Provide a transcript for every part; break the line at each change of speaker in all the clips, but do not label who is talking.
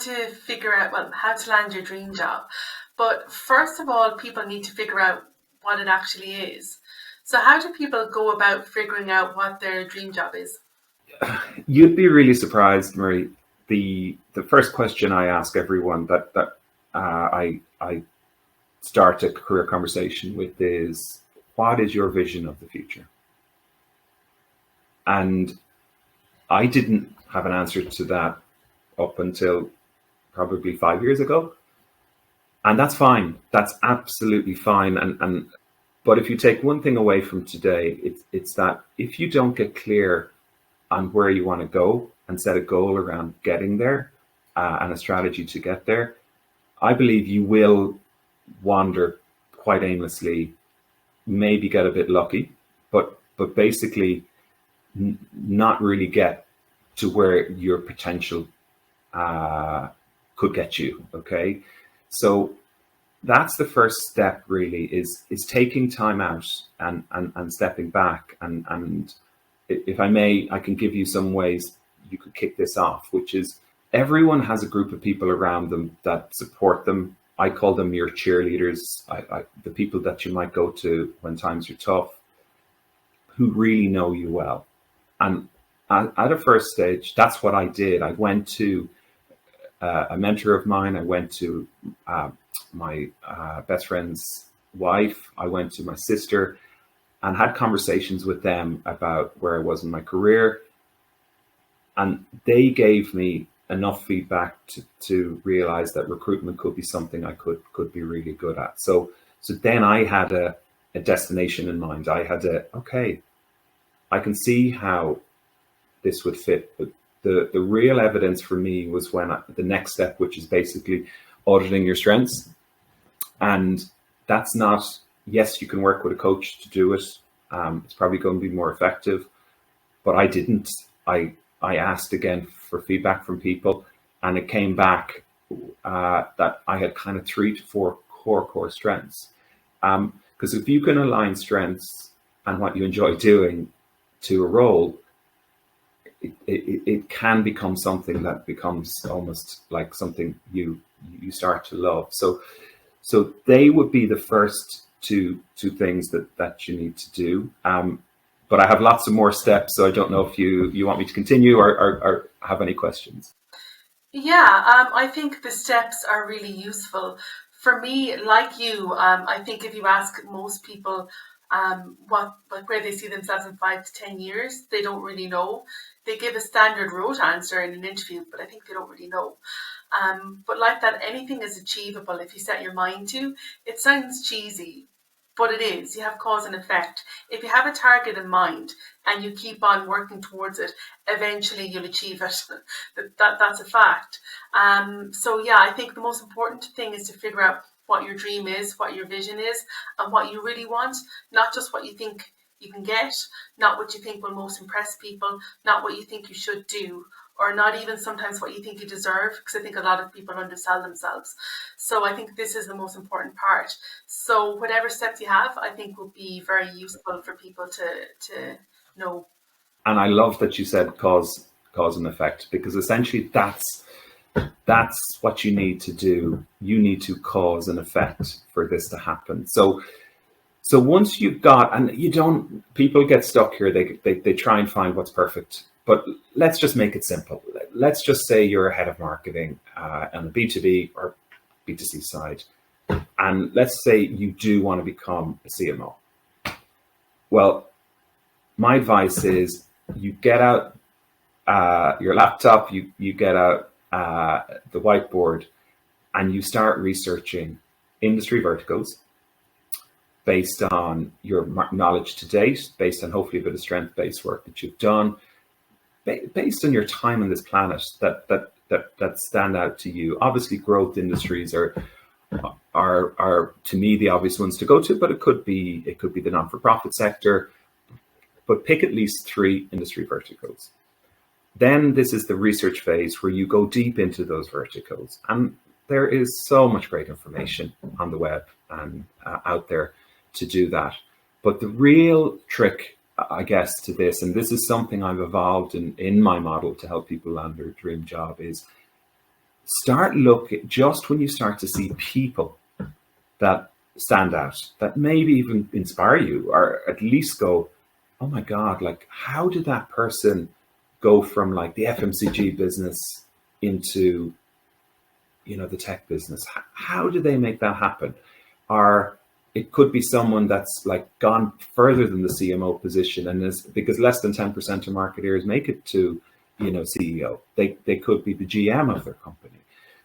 to figure out, well, how to land your dream job. But first of all, people need to figure out what it actually is. So how do people go about figuring out what their dream job is?
You'd be really surprised, Marie. The first question I ask everyone that I start a career conversation with is, what is your vision of the future? And I didn't have an answer to that up until probably 5 years ago. And that's fine. That's absolutely fine. But if you take one thing away from today, it's that if you don't get clear on where you want to go and set a goal around getting there and a strategy to get there, I believe you will wander quite aimlessly, maybe get a bit lucky, but basically not really get to where your potential could get you. Okay, so that's the first step. Really, is taking time out and stepping back. And if I may, I can give you some ways you could kick this off, which is everyone has a group of people around them that support them. I call them your cheerleaders, the people that you might go to when times are tough, who really know you well. And at a first stage, that's what I did. I went to a mentor of mine. I went to my best friend's wife. I went to my sister and had conversations with them about where I was in my career. And they gave me enough feedback to realize that recruitment could be something I could be really good at. So then I had a destination in mind. I had okay, I can see how this would fit. But the real evidence for me was when the next step, which is basically auditing your strengths. And that's not, yes, you can work with a coach to do it. It's probably going to be more effective, but I didn't. I asked again for feedback from people, and it came back that I had kind of 3 to 4 core strengths. Because if you can align strengths and what you enjoy doing to a role, it can become something that becomes almost like something you start to love. So they would be the first two things that you need to do. But I have lots of more steps, so I don't know if you want me to continue or have any questions.
Yeah, I think the steps are really useful. For me, like you, I think if you ask most people where they see themselves in 5 to 10 years, they don't really know. They give a standard rote answer in an interview, but I think they don't really know. But like that, anything is achievable if you set your mind to. It sounds cheesy, but it is. You have cause and effect. If you have a target in mind and you keep on working towards it, eventually you'll achieve it. That's a fact. So yeah, I think the most important thing is to figure out what your dream is, what your vision is, and what you really want, not just what you think you can get, not what you think will most impress people, not what you think you should do, or not even sometimes what you think you deserve, because I think a lot of people undersell themselves. So I think this is the most important part. So whatever steps you have, I think will be very useful for people to know.
And I love that you said cause and effect, because essentially that's what you need to do. You need to cause an effect for this to happen. So once you've got, and people get stuck here, they try and find what's perfect. But let's just make it simple. Let's just say you're a head of marketing on the B2B or B2C side. And let's say you do want to become a CMO. Well, my advice is you get out your laptop, you get out the whiteboard, and you start researching industry verticals based on your knowledge to date, based on hopefully a bit of strength-based work that you've done, based on your time on this planet that stand out to you. Obviously, growth industries are to me the obvious ones to go to, but it could be the non-for-profit sector. But pick at least 3 industry verticals. Then this is the research phase where you go deep into those verticals, and there is so much great information on the web and out there to do that. But the real trick, I guess, to this, and this is something I've evolved in my model to help people land their dream job, is start looking, just when you start to see people that stand out, that maybe even inspire you, or at least go, oh my God, like, how did that person go from like the FMCG business into, the tech business? How did they make that happen? Or it could be someone that's like gone further than the CMO position, and is, because less than 10% of marketeers make it to, CEO. They could be the GM of their company.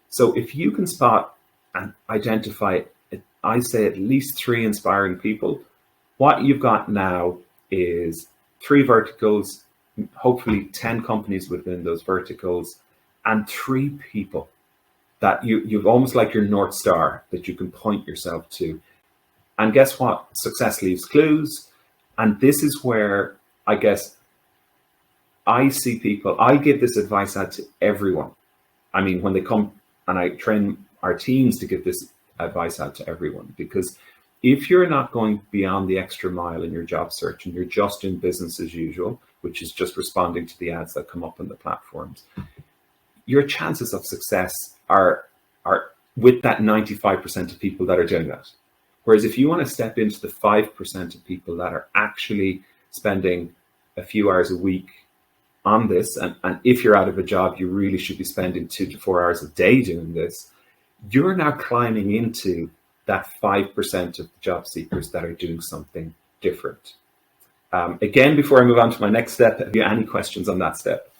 So if you can spot and identify, I say at least 3 inspiring people, what you've got now is 3 verticals, hopefully 10 companies within those verticals, and 3 people that you've almost like your North Star that you can point yourself to. And guess what? Success leaves clues. And this is where I guess I see people, I give this advice out to everyone. I mean, when they come, and I train our teams to give this advice out to everyone, because if you're not going beyond the extra mile in your job search and you're just in business as usual, which is just responding to the ads that come up on the platforms, your chances of success are with that 95% of people that are doing that. Whereas if you want to step into the 5% of people that are actually spending a few hours a week on this, and if you're out of a job, you really should be spending 2 to 4 hours a day doing this, you're now climbing into that 5% of the job seekers that are doing something different. Again, before I move on to my next step, have you any questions on that step?